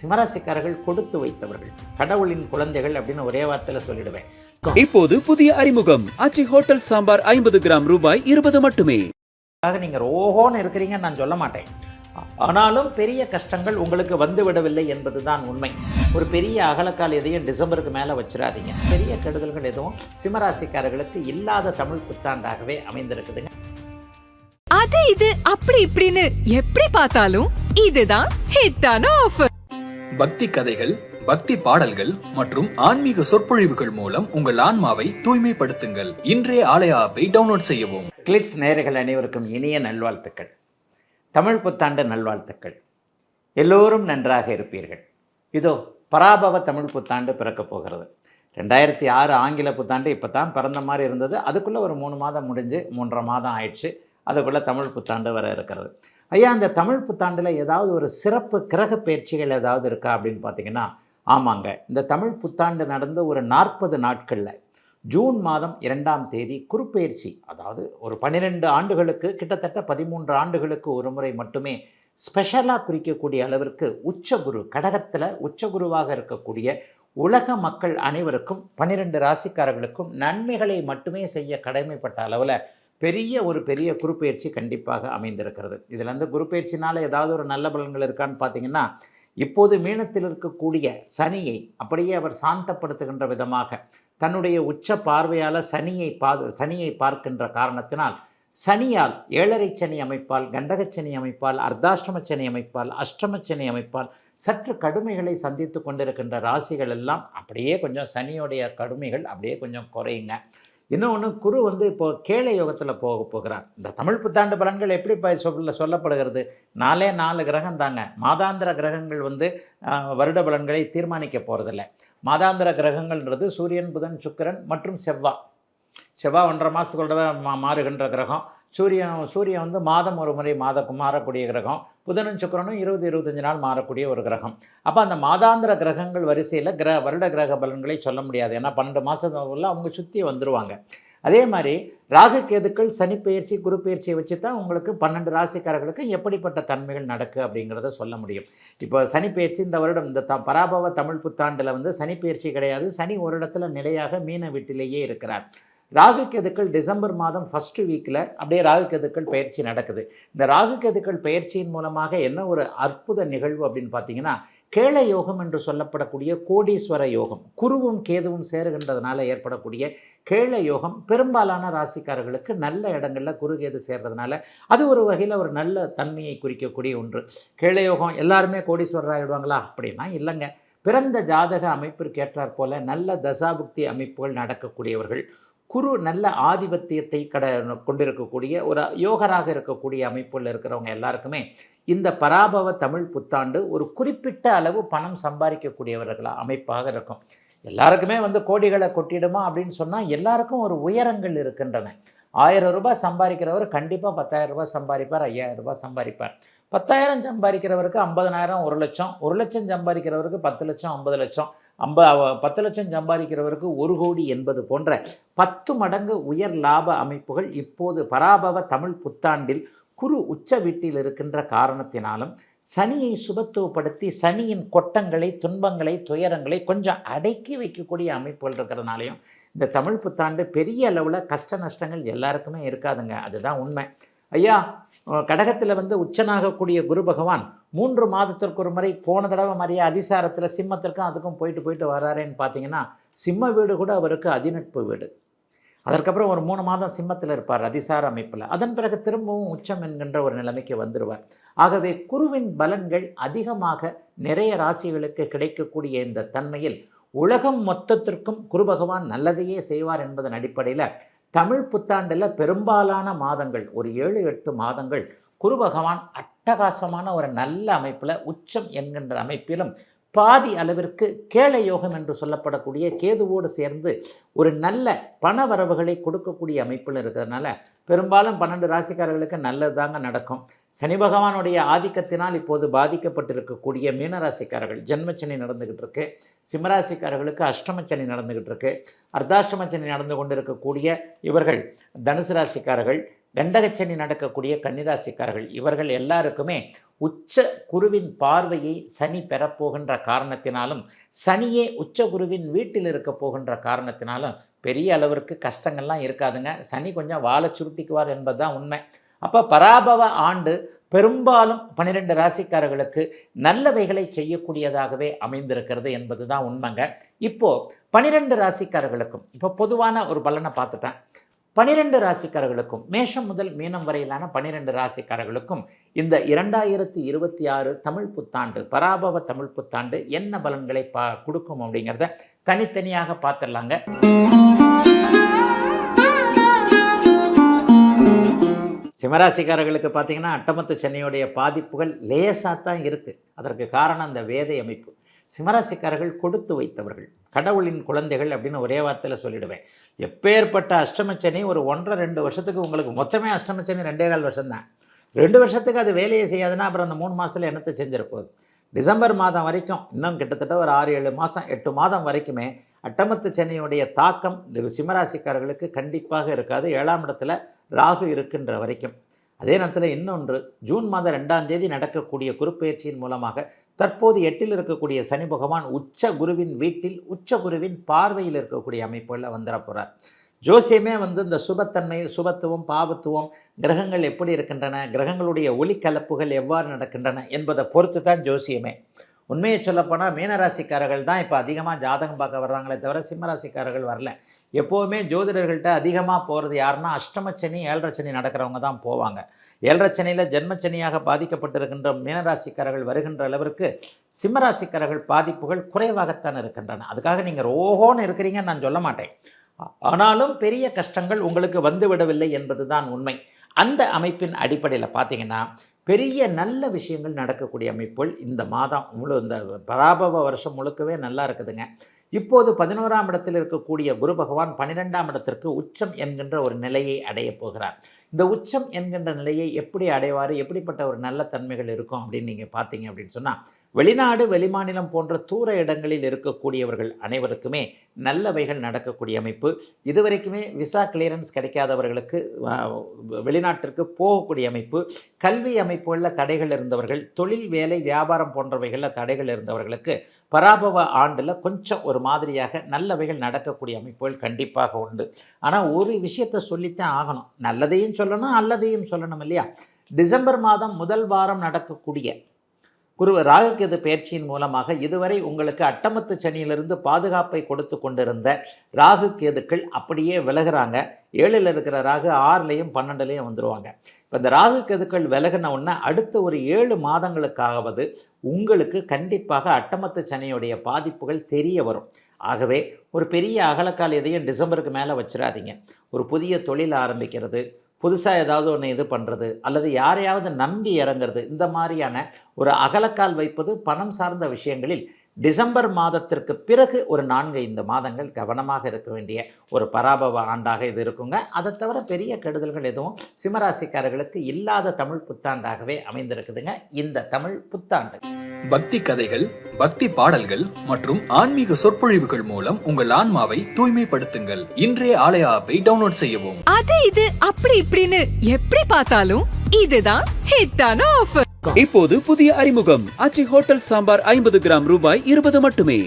சிம்மராசிக்காரர்கள் கொடுத்து வைத்தவர்கள், கடவுளின் குழந்தைகள் அப்படின்னு ஒரே வார்த்தையில் சொல்லிடுவேன். இப்போது புதிய அறிமுகம் ஆச்சி ஹோட்டல் சாம்பார் 50 கிராம் ரூபாய் 20 மட்டுமே. நீங்கள் ஓஹோன்னு இருக்கிறீங்கன்னு நான் சொல்ல மாட்டேன். ஆனாலும் பெரிய கஷ்டங்கள் உங்களுக்கு வந்து விடவில்லை என்பதுதான் உண்மை. ஒரு பெரிய அகலக்கால் எதையும் டிசம்பருக்கு மேலே வச்சிடாதீங்க. பெரிய கெடுதல்கள் எதுவும் சிம்மராசிக்காரர்களுக்கு இல்லாத தமிழ் புத்தாண்டாகவே அமைந்திருக்குதுங்க. அது இது அப்படி இப்படின்னு எப்படி பார்த்தாலும் இதுதான் ஹிட்டான ஆஃபர். பக்தி கதைகள், பக்தி பாடல்கள் மற்றும் ஆன்மீக சொற்பொழிவுகள் மூலம் உங்கள் ஆன்மாவை தூய்மைப்படுத்துங்கள். இன்றைய ஆலய ஆப்பை டவுன்லோட் செய்யவும். கிளிட்ஸ் நேயர்கள் அனைவருக்கும் இனிய நல்வாழ்த்துக்கள், தமிழ் புத்தாண்டு நல்வாழ்த்துக்கள். எல்லோரும் நன்றாக இருப்பீர்கள். இதோ பராபவ தமிழ் புத்தாண்டு பிறக்கப் போகிறது. 2006 ஆங்கில புத்தாண்டு இப்போ தான் பிறந்த மாதிரி இருந்தது. அதுக்குள்ளே ஒரு 3 மாதம் முடிஞ்சு 3.5 மாதம் ஆயிடுச்சு. அதுக்குள்ளே தமிழ் புத்தாண்டு வர இருக்கிறது. ஐயா, இந்த தமிழ் புத்தாண்டில் ஏதாவது ஒரு சிறப்பு கிரக பயிற்சிகள் ஏதாவது இருக்கா அப்படின்னு பார்த்தீங்கன்னா, ஆமாங்க. இந்த தமிழ் புத்தாண்டு நடந்து ஒரு 40 நாட்களில் ஜூன் மாதம் 2ஆம் தேதி குருப்பெயர்ச்சி, அதாவது ஒரு 12 ஆண்டுகளுக்கு கிட்டத்தட்ட 13 ஆண்டுகளுக்கு ஒரு முறை மட்டுமே ஸ்பெஷலாக குறிக்கக்கூடிய அளவிற்கு உச்சகுரு, கடகத்தில் உச்சகுருவாக இருக்கக்கூடிய உலக மக்கள் அனைவருக்கும் 12 ராசிக்காரர்களுக்கும் நன்மைகளை மட்டுமே செய்ய கடமைப்பட்ட அளவில் பெரிய குருப்பெயர்ச்சி கண்டிப்பாக அமைந்திருக்கிறது. இதில் வந்து குருப்பெயர்ச்சினால் ஏதாவது ஒரு நல்ல பலன்கள் இருக்கான்னு பார்த்தீங்கன்னா, இப்போது மீனத்தில் இருக்கக்கூடிய சனியை அப்படியே அவர் சாந்தப்படுத்துகின்ற விதமாக தன்னுடைய உச்ச பார்வையால் சனியை பார்க்கின்ற காரணத்தினால் சனியால் 7.5 சனி அமைப்பால், கண்டகச்சனி அமைப்பால், அர்த்தாஷ்டம சனி அமைப்பால், அஷ்டமச்சனி அமைப்பால் சற்று கடுமைகளை சந்தித்து கொண்டிருக்கின்ற ராசிகள் எல்லாம் அப்படியே கொஞ்சம் சனியோடைய கடுமைகள் அப்படியே கொஞ்சம் குறையுங்க. இன்னொன்று, குரு வந்து இப்போது கேளை யோகத்தில் போகிறார். இந்த தமிழ் புத்தாண்டு பலன்கள் எப்படி சொல்லப்படுகிறது? 4 கிரகம் தாங்க. மாதாந்திர கிரகங்கள் வந்து வருட பலன்களை தீர்மானிக்க போகிறதில்ல. மாதாந்திர கிரகங்கள்ன்றது சூரியன், புதன், சுக்கிரன் மற்றும் செவ்வாய் 1.5 மாதத்துக்குள்ள மாறுகின்ற கிரகம். சூரியன் வந்து மாதம் ஒரு முறை மாறக்கூடிய கிரகம். புதனும் சுக்கிரனும் 20-25 நாள் மாறக்கூடிய ஒரு கிரகம். அப்போ அந்த மாதாந்திர கிரகங்கள் வரிசையில் வருட கிரக பலன்களை சொல்ல முடியாது. ஏன்னா 12 மாதத்துக்குள்ள அவங்க சுற்றி வந்துடுவாங்க. அதே மாதிரி ராகு கேதுக்கள் சனி பெயர்ச்சி, குரு பெயர்ச்சியை வச்சு தான் உங்களுக்கு 12 ராசிக்காரர்களுக்கு எப்படிப்பட்ட தன்மைகள் நடக்கு அப்படிங்கிறத சொல்ல முடியும். இப்போ சனி பெயர்ச்சி இந்த வருடம் இந்த பராபவ தமிழ் புத்தாண்டில் வந்து சனி பெயர்ச்சி கிடையாது. சனி ஒரு இடத்துல நிலையாக மீன வீட்டிலேயே இருக்கிறார். ராகு கேதுக்கள் டிசம்பர் மாதம் ஃபஸ்ட்டு வீக்கில் அப்படியே ராகு கேதுக்கள் பயிற்சி நடக்குது. இந்த ராகு கேதுக்கள் பயிற்சியின் மூலமாக என்ன ஒரு அற்புத நிகழ்வு அப்படின்னு பார்த்தீங்கன்னா, கேள யோகம் என்று சொல்லப்படக்கூடிய கோடீஸ்வர யோகம், குருவும் கேதுவும் சேருகின்றதுனால ஏற்படக்கூடிய கேள யோகம் பெரும்பாலான ராசிக்காரர்களுக்கு நல்ல இடங்களில் குரு கேது சேர்றதுனால அது ஒரு வகையில் ஒரு நல்ல தன்மையை குறிக்கக்கூடிய ஒன்று. கேள யோகம் எல்லாருமே கோடீஸ்வரர் ஆகிடுவாங்களா அப்படின்னா இல்லைங்க. பிறந்த ஜாதக அமைப்பிற்கு ஏற்றாற் போல நல்ல தசாபுக்தி அமைப்புகள் நடக்கக்கூடியவர்கள், குரு நல்ல ஆதிபத்தியத்தை கொண்டிருக்கக்கூடிய ஒரு யோகராக இருக்கக்கூடிய அமைப்புகள் இருக்கிறவங்க எல்லாருக்குமே இந்த பராபவ தமிழ் புத்தாண்டு ஒரு குறிப்பிட்ட அளவு பணம் சம்பாதிக்கக்கூடியவர்களாக அமைப்பாக இருக்கும். எல்லாருக்குமே வந்து கோடிகளை கொட்டிடுமா அப்படின்னு சொன்னால் எல்லாருக்கும் ஒரு உயரங்கள் இருக்கின்றன. 1000 ரூபாய் சம்பாதிக்கிறவர் கண்டிப்பாக 10,000 ரூபாய் சம்பாதிப்பார், 5000 ரூபாய் சம்பாதிப்பார். 10,000 சம்பாதிக்கிறவருக்கு 50,000, 1 லட்சம், 1 லட்சம் சம்பாதிக்கிறவருக்கு 10 லட்சம், 50 லட்சம், 10 லட்சம் சம்பாதிக்கிறவருக்கு 1 கோடி என்பது போன்ற 10 மடங்கு உயர் லாப அமைப்புகள் இப்போது பராபவ தமிழ் புத்தாண்டில் குரு உச்ச வீட்டில் இருக்கின்ற காரணத்தினாலும் சனியை சுபத்துவப்படுத்தி சனியின் கொட்டங்களை, துன்பங்களை, துயரங்களை கொஞ்சம் அடக்கி வைக்கக்கூடிய அமைப்புகள் இருக்கிறதுனாலையும் இந்த தமிழ் புத்தாண்டு பெரிய அளவில் கஷ்ட நஷ்டங்கள் எல்லாருக்குமே இருக்காதுங்க. அதுதான் உண்மை. ஐயா, கடகத்தில் வந்து உச்சனாகக்கூடிய குரு பகவான் 3 மாதத்திற்கு ஒரு முறை போன தடவை மாதிரியே அதிசாரத்தில் சிம்மத்திற்கும் அதுக்கும் போயிட்டு வர்றாருன்னு பார்த்தீங்கன்னா, சிம்ம வீடு கூட அவருக்கு அதிநட்பு வீடு. அதற்கப்புறம் ஒரு 3 மாதம் சிம்மத்தில் இருப்பார் அதிசார அமைப்பில். அதன் பிறகு திரும்பவும் உச்சம் என்கின்ற ஒரு நிலைமைக்கு வந்துடுவார். ஆகவே குருவின் பலன்கள் அதிகமாக நிறைய ராசிகளுக்கு கிடைக்கக்கூடிய இந்த தன்மையில் உலகம் மொத்தத்திற்கும் குரு பகவான் நல்லதையே செய்வார் என்பதன் அடிப்படையில் தமிழ் புத்தாண்டில் பெரும்பாலான மாதங்கள் ஒரு 7-8 மாதங்கள் குரு பகவான் அட்டகாசமான ஒரு நல்ல அமைப்பில் உச்சம் என்கின்ற அமைப்பிலும் பாதி அளவிற்கு கேள யோகம் என்று சொல்லப்படக்கூடிய கேதுவோடு சேர்ந்து ஒரு நல்ல பண வரவுகளை கொடுக்கக்கூடிய அமைப்பில் இருக்கிறதுனால பெரும்பாலும் 12 ராசிக்காரர்களுக்கு நல்லது தாங்க நடக்கும். சனி பகவானுடைய ஆதிக்கத்தினால் இப்போது பாதிக்கப்பட்டிருக்கக்கூடிய மீனராசிக்காரர்கள் ஜென்மச்சனி நடந்துக்கிட்டு இருக்கு. சிம்மராசிக்காரர்களுக்கு அஷ்டமச்சனி நடந்துக்கிட்டு இருக்கு. அர்த்தாஷ்டமச்சனி நடந்து கொண்டிருக்கக்கூடிய இவர்கள் தனுசு ராசிக்காரர்கள் கண்டகச்சனி நடக்கக்கூடிய கன்னிராசிக்காரர்கள் இவர்கள் எல்லாருக்குமே உச்ச குருவின் பார்வையை சனி பெறப்போகின்ற காரணத்தினாலும் சனியே உச்ச குருவின் வீட்டில் இருக்க போகின்ற காரணத்தினாலும் பெரிய அளவிற்கு கஷ்டங்கள்லாம் இருக்காதுங்க. சனி கொஞ்சம் வாழை சுருட்டிக்குவார் என்பது தான் உண்மை. அப்போ பராபவ ஆண்டு பெரும்பாலும் 12 ராசிக்காரர்களுக்கு நல்லவைகளை செய்யக்கூடியதாகவே அமைந்திருக்கிறது என்பது தான் உண்மைங்க. இப்போது 12 ராசிக்காரர்களுக்கும் இப்போ பொதுவான ஒரு பலனை பார்த்துட்டேன். 12 ராசிக்காரர்களுக்கும் மேஷம் முதல் மீனம் வரையிலான 12 ராசிக்காரர்களுக்கும் இந்த 2026 தமிழ் புத்தாண்டு பராபவ தமிழ் புத்தாண்டு என்ன பலன்களை கொடுக்கும் அப்படிங்கிறத தனித்தனியாக பார்த்துடலாங்க. சிம்மராசிக்காரர்களுக்கு பார்த்தீங்கன்னா அட்டமத்து சனியுடைய பாதிப்புகள் லேசாக தான் இருக்குது. அதற்கு காரணம் அந்த வேதை அமைப்பு. சிம்மராசிக்காரர்கள் கொடுத்து வைத்தவர்கள், கடவுளின் குழந்தைகள் அப்படின்னு ஒரே வார்த்தையில் சொல்லிடுவேன். எப்பேற்பட்ட அஷ்டமச்சனி ஒரு 1.5-2 வருஷத்துக்கு உங்களுக்கு மொத்தமே அஷ்டமச்சனி 2.25 வருஷம்தான். 2 வருஷத்துக்கு அது வேலையை செய்யாதுன்னா அப்புறம் அந்த 3 மாதத்தில் என்னத்தை செஞ்சிருப்போகுது? டிசம்பர் மாதம் வரைக்கும் இன்னும் கிட்டத்தட்ட ஒரு 6-7 மாதம் 8 மாதம் வரைக்குமே அட்டமத்து சனியுடைய தாக்கம் சிம்மராசிக்காரர்களுக்கு கண்டிப்பாக இருக்காது. 7ஆம் இடத்துல ராகு இருக்கின்ற வரைக்கும். அதே நேரத்தில் இன்னொன்று, ஜூன் மாதம் 2ஆம் தேதி நடக்கக்கூடிய குருப்பெயர்ச்சியின் மூலமாக தற்போது 8இல் இருக்கக்கூடிய சனி பகவான் உச்ச குருவின் வீட்டில் உச்ச குருவின் பார்வையில் இருக்கக்கூடிய அமைப்புகளில் வந்துட போகிறார். ஜோசியமே இந்த சுபத்தன்மை, சுபத்துவம், பாபத்துவம், கிரகங்கள் எப்படி இருக்கின்றன, கிரகங்களுடைய ஒளிக்கலப்புகள் எவ்வாறு நடக்கின்றன என்பதை பொறுத்து தான் ஜோசியமே. உண்மையை சொல்லப்போனால் மீனராசிக்காரர்கள் தான் இப்போ அதிகமாக ஜாதகம் பார்க்க வர்றாங்களே தவிர சிம்மராசிக்காரர்கள் வரல. எப்போவுமே ஜோதிடர்கள்ட்ட அதிகமாக போகிறது யாருன்னா அஷ்டமச்சனி 7.5 சனி நடக்கிறவங்க தான் போவாங்க. 7.5 சனியில் ஜென்மச்சனியாக பாதிக்கப்பட்டிருக்கின்ற மீனராசிக்காரர்கள் வருகின்ற அளவிற்கு சிம்மராசிக்காரர்கள் பாதிப்புகள் குறைவாகத்தான் இருக்கின்றன. அதுக்காக நீங்கள் ரோஹோன்னு இருக்கிறீங்கன்னு நான் சொல்ல மாட்டேன். ஆனாலும் பெரிய கஷ்டங்கள் உங்களுக்கு வந்துவிடவில்லை என்பது தான் உண்மை. அந்த அமைப்பின் அடிப்படையில் பார்த்தீங்கன்னா பெரிய நல்ல விஷயங்கள் நடக்கக்கூடிய அமைப்புகள் இந்த மாதம் இந்த பராபவ வருஷம் முழுக்கவே நல்லா இருக்குதுங்க. இப்போது 11ஆம் இடத்தில் இருக்கக்கூடிய குரு பகவான் 12ஆம் இடத்திற்கு உச்சம் என்கின்ற ஒரு நிலையை அடைய போகிறார். இந்த உச்சம் என்கின்ற நிலையை எப்படி அடைவார், எப்படிப்பட்ட ஒரு நல்ல தன்மைகள் இருக்கும் அப்படின்னு நீங்கள் பார்த்தீங்க அப்படின்னு சொன்னால், வெளிநாடு வெளிமாநிலம் போன்ற தூர இடங்களில் இருக்கக்கூடியவர்கள் அனைவருக்குமே நல்லவைகள் நடக்கக்கூடிய அமைப்பு. இதுவரைக்குமே விசா கிளியரன்ஸ் கிடைக்காதவர்களுக்கு வெளிநாட்டிற்கு போகக்கூடிய அமைப்பு, கல்வி அமைப்புகளில் தடைகள் இருந்தவர்கள், தொழில் வேலை வியாபாரம் போன்றவைகளில் தடைகள் இருந்தவர்களுக்கு பராபவ ஆண்டில் கொஞ்சம் ஒரு மாதிரியாக நல்லவைகள் நடக்கக்கூடிய அமைப்புகள் கண்டிப்பாக உண்டு. ஆனால் ஒரு விஷயத்தை சொல்லித்தான் ஆகணும், நல்லதையும் சொல்லணும் அல்லதையும் சொல்லணும் இல்லையா? டிசம்பர் மாதம் முதல் வாரம் நடக்கக்கூடிய ராகுகேது பெயர்ச்சியின் மூலமாக இதுவரை உங்களுக்கு அட்டமத்து சனியிலிருந்து பாதுகாப்பை கொடுத்து கொண்டிருந்த ராகு கேதுக்கள் அப்படியே விலகுறாங்க. 7இல் இருக்கிற ராகு 6லையும் 12லையும் வந்துடுவாங்க. இப்போ இந்த ராகு கேதுக்கள் விலகின உடனே அடுத்த ஒரு 7 மாதங்களுக்காவது உங்களுக்கு கண்டிப்பாக அட்டமத்து சனியுடைய பாதிப்புகள் தெரிய வரும். ஆகவே ஒரு பெரிய அகலக்கால் எதையும் டிசம்பருக்கு மேலே வச்சிடாதீங்க. ஒரு புதிய தொழில் ஆரம்பிக்கிறது, புதுசாக ஏதாவது ஒன்று இது பண்ணுறது, அல்லது யாரையாவது நம்பி இறங்கிறது, இந்த மாதிரியான ஒரு அகலக்கால் வைப்பது பணம் சார்ந்த விஷயங்களில் டிசம்பர் மாதத்திற்கு பிறகு ஒரு 4-5 மாதங்கள் கவனமாக இருக்க வேண்டிய ஒரு பராபவ ஆண்டாக இது இருக்குங்க. அதை தவிர பெரிய கெடுதல்கள் எதுவும் சிம்மராசிக்காரர்களுக்கு இல்லாத தமிழ் புத்தாண்டாகவே அமைந்திருக்குதுங்க இந்த தமிழ் புத்தாண்டு. பக்தி கதைகள், பக்தி பாடல்கள் மற்றும் ஆன்மீக சொற்பொழிவுகள் மூலம் உங்கள் ஆன்மாவை தூய்மைப்படுத்துங்கள். இன்றைய ஆலய ஆப்பை டவுன்லோட் செய்யவும். அது இது அப்படி இப்படின்னு எப்படி பார்த்தாலும் இதுதான் ஹிட்டான ஆஃபர். இப்போது புதிய அறிமுகம் ஆச்சி ஹோட்டல் சாம்பார் 50 கிராம் ரூபாய் 20 மட்டுமே.